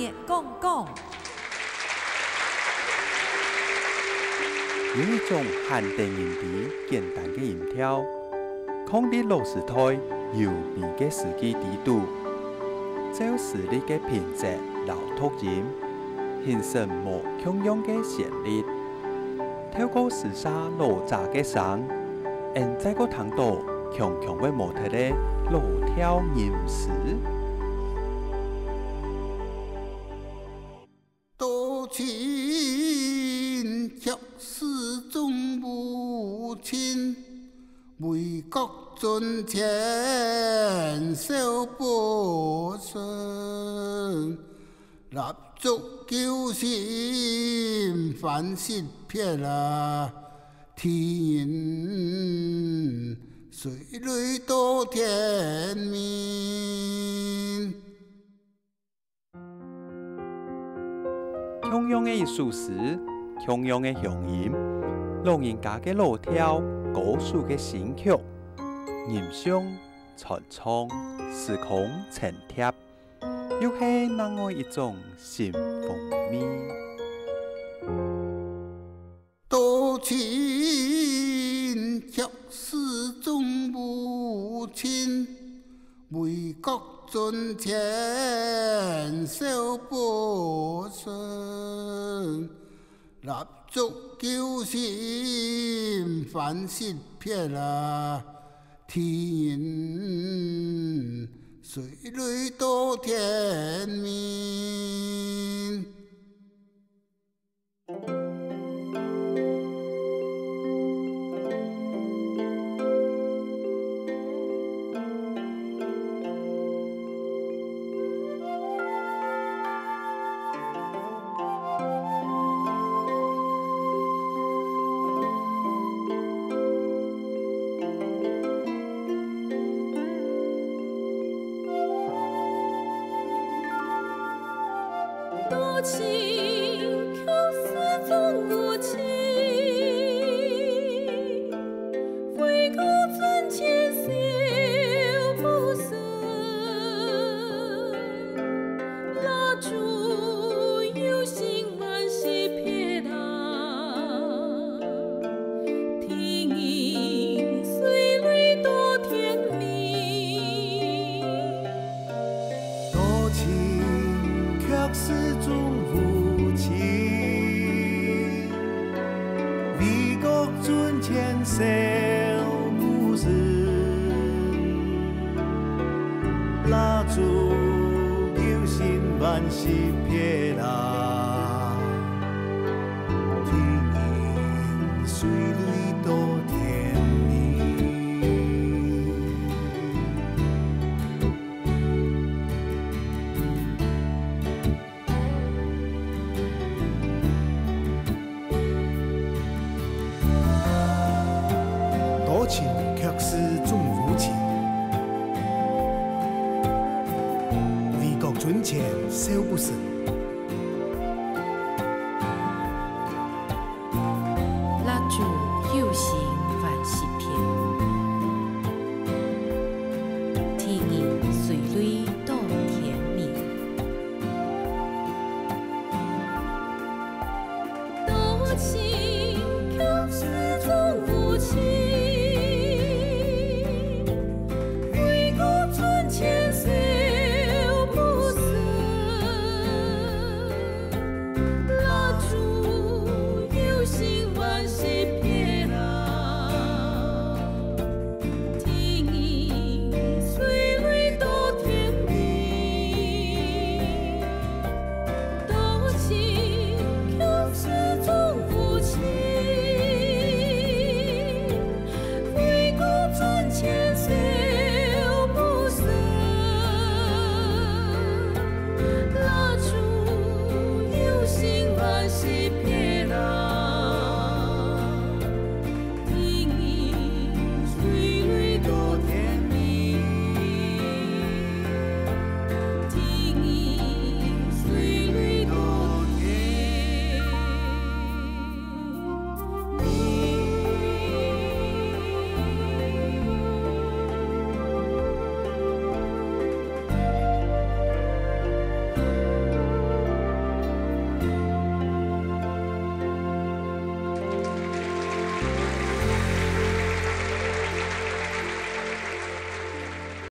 热讲讲。有一种限定音皮简单的音调，抗日老师台优美的司机地图，照实力的品质老拓音，形成无强样的旋律。透过时沙老杂的声，现在个听到强强的模特的老跳吟诗。多情却始终无情，为国尊前守波身，立足救心，凡事撇啦天人，水里多天明。同样的艺术史，同样的乡音，老人家的老调，歌手的新曲，吟诵、传唱，时空层贴，又是哪样一种新风味？多情却始终无情，为国尊前守波身，立足救心，凡事撇啦天人，水里多天明。多情却始终无情，为国尊前守不胜，蜡烛有心万事撇他，天阴水里多天明。多情却始终无情，为国尊前守不胜，蜡烛有心万事撇啦，天阴水里多天明。多情却始终无情，为国尊前守不胜。